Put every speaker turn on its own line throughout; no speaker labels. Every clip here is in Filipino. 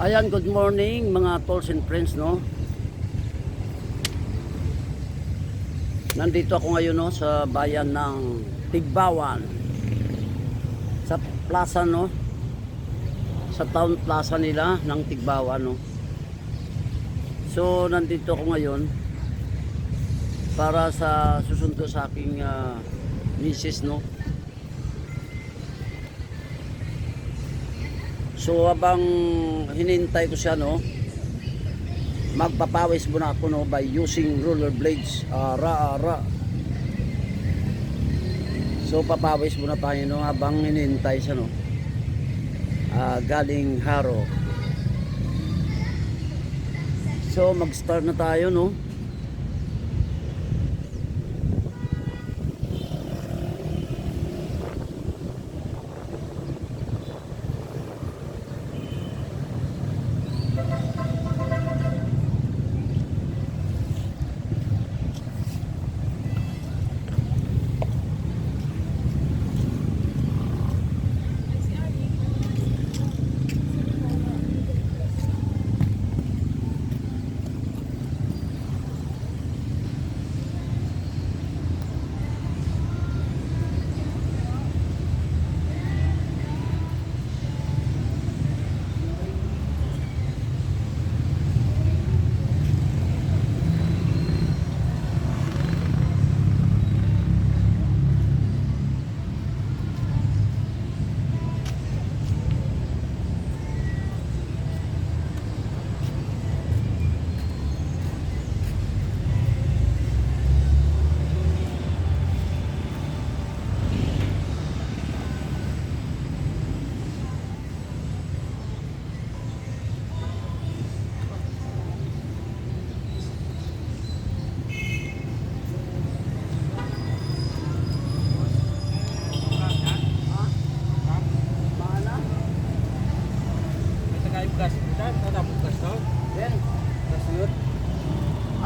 Ayan, good morning mga tolls and friends, no. Nandito ako ngayon, no, sa bayan ng Tigbawan. Sa plaza, no. Sa town plaza nila ng Tigbawan, no. So, nandito ako ngayon para sa susundo sa aking misis, no. So habang hinintay ko siya, no, magpapawis muna ako, no, by using roller blades. So papawis muna tayo, no, habang hinintay siya, no, galing Haro. So mag start na tayo, no.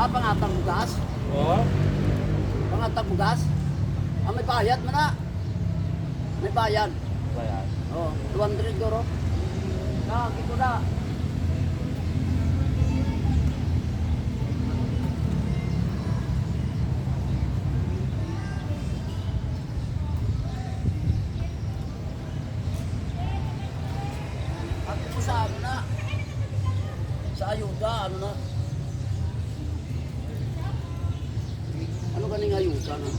Pangatang bugas?
Oo.
Pangatang bugas? May bayad mo na. May bayad.
Bayad.
Oh, 200 euro. Na, gitu na. At ito sa ano na? Sa ayuda, ano na? Ano kaning ayuda na?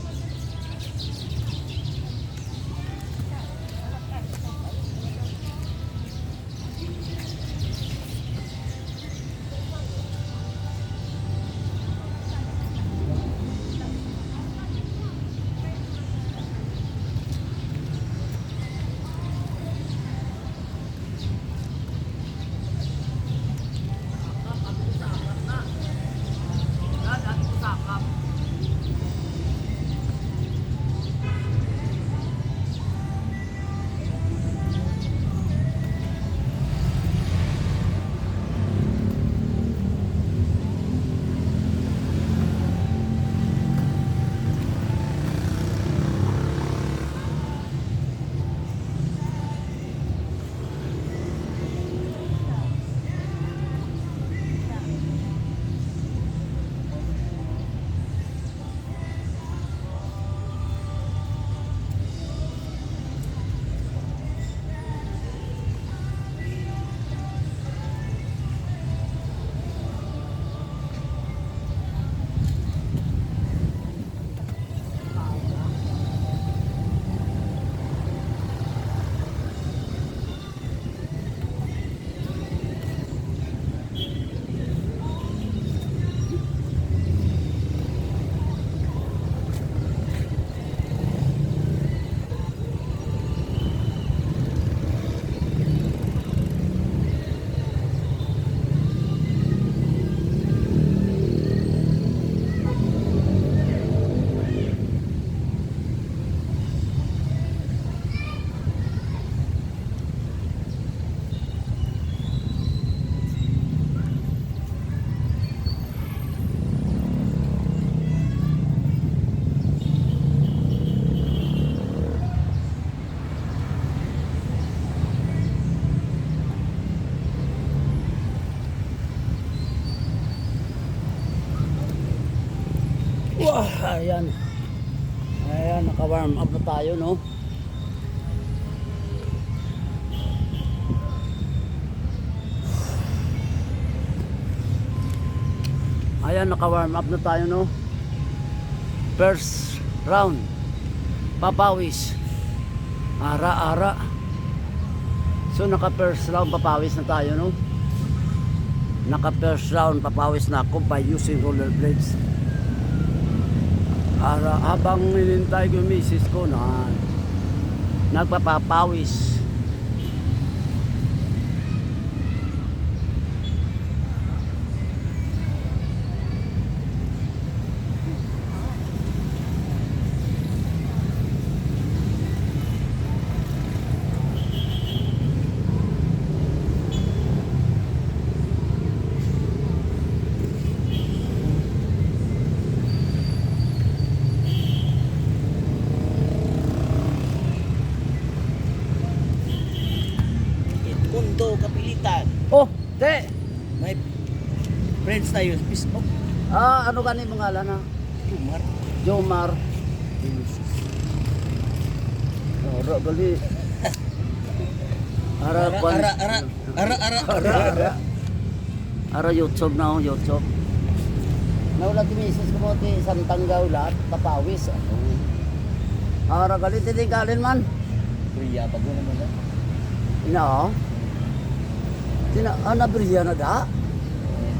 Wah, ayan. Ayan, naka-warm up na tayo, no? Ayan, naka-warm up na tayo, no? First round. Papawis. Ara-ara. So, naka-first round, papawis na tayo, no? Naka-first round, papawis na ako by using rollerblades. Habang nilintay ko yung misis ko na nagpapapawis.
Mundo Kapilitan.
Oh, te!
May friends tayo sa Facebook.
Ano ka ni mga na?
Jumar.
Jomar. Ara gali. Ara kwan. Ara YouTube na, YouTube. Nawala ti misis ko mo ti Santang Gaulat, papawis. Ara gali titingkalin man.
Priya pag mo naman na.
Ina. Nabriya na da?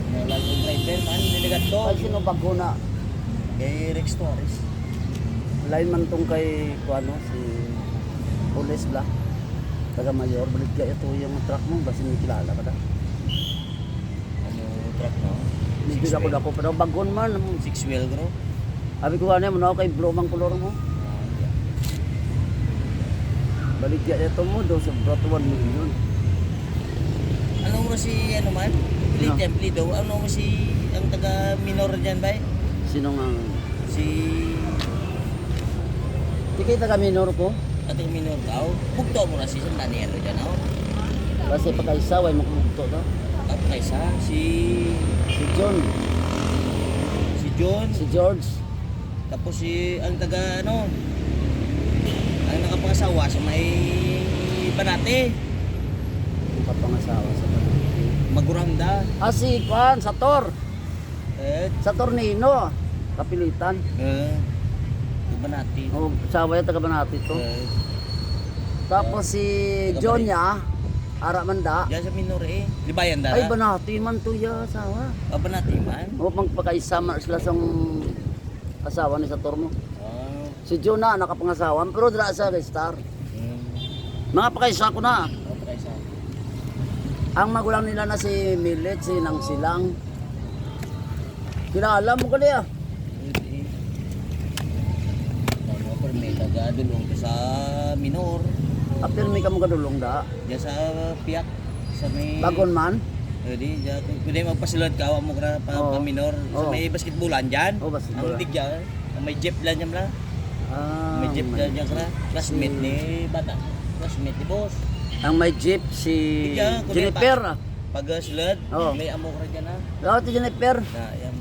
Nalagong driver man, niligat to.
Ay sino bago na?
Kay Rex Torres.
Lain man tong kay kuano si Pulis bla. Taga Mayor, balik ka ito yung truck mo, basta hindi kilala ka da.
Ano truck no?
Hindi ako dako pero bagon man.
6 wheel bro.
Abi ko ano mo kay blue mang kolor mo. Balik ka ito mo do sa brought 1 million.
Ano mo si ano man? Pili temple daw. Ano mo si ang taga minor diyan ba?
Sino nga?
Si
Tikita ka minor ko.
at ang minor daw. Bugto mo na si San Daniel diyan oh.
Kasi pagkaisa way makumugto to.
At kaysa si
John,
John.
si George.
Tapos si ang taga ano ang nakapangasawa sa may Banate,
Kapangasawa sa Banate.
Maguranda.
Si Kwan, Sator.
Eh,
Sator Nino. Kapilitan.
Banate.
O, sawa yung taga Banate to. Tapos si John niya, Ara Manda.
Diyan sa minor eh. Libayan dara.
Ay, Banate man to ya, asawa.
Banate man.
O, magpakaisa man sila sa asawa ni Sator mo.
Ah.
Si John na, nakapangasawa. Pero dira sa Star. Mga pakaisa ko na.
Kaysa.
Ang magulang nila na si Millet, si Nang Silang. Kilala mo kali ah.
Ano per may taga dulong sa minor.
Apil may kamo kadulong da.
Diyan sa piyak sa may
Bagon man.
Di diyan kung pwede magpasilod ka wa mo kra pa,
Oo.
pa minor sa
Oo.
may basketballan diyan.
Oo, basketball.
Ang digya, ang may jeep lang diyan la. May jeep
may-
lang diyan kra. Classmate ni bata. Classmate ni boss.
Ang may jeep si
Tika, kunin
Jennifer.
Pag silod,
Oo.
may amo ka diyan na.
Oo, ti Jennifer.
Na yan.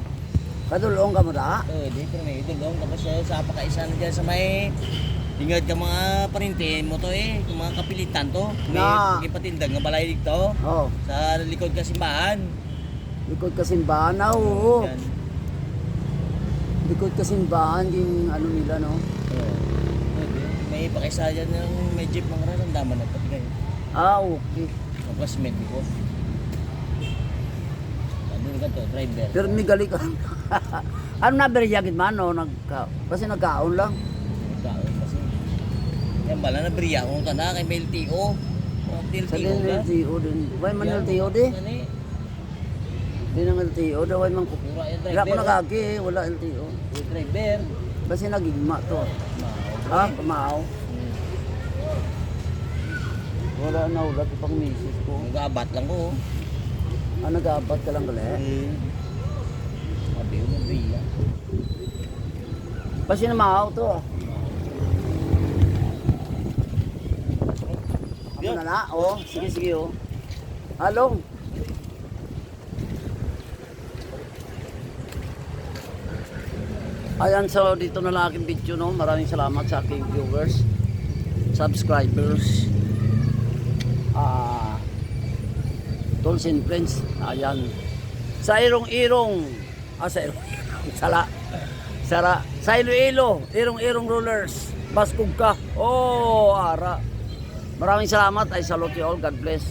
Kadulong ka mo da.
Di pero may idulong tapos sa pakaisa na diyan sa may tingad ka mga parintin mo to eh, yung mga kapilitan to. May
Na.
patindag nga balay dito
Oh,
sa likod ka simbahan.
likod ka simbahan na, oo.
Yan.
Likod ka simbahan yung ano nila, no?
May pakaisa dyan ng may jeep mga rin, ang daman nagpatigay.
Okay.
Ang classmate ko. Ano ka to, driver.
Pero may gali ka. Ano na beriyagin man, no? Kasi nagkaon lang.
Kaon kasi. Yan bala na briya kung tanda kay may LTO.
Sa
LTO
din
ka.
LTO din. Why man LTO di? Di nang LTO, daw why man ko.
Pura yung
Wala ko
driver.
nagagi, wala LTO.
Yung driver.
Kasi nagigma to. Pamaaw. Wala na ulat pang misis ko.
Nag-abat lang ko.
Nag-aapat ka lang gali.
Sabi ko, briya.
Kasi namaaw to. Ano na na? Oh, sige sige oh. Halong. Ayan, so dito na lang aking video, no. Maraming salamat sa aking viewers, subscribers, tools and friends. Ayan. Sa Irong-Irong, sa Irong-Irong, sa Iloilo, Irong-Irong Rollers, Baskog ka. Oh, ara. Maraming salamat. I salute you all. God bless.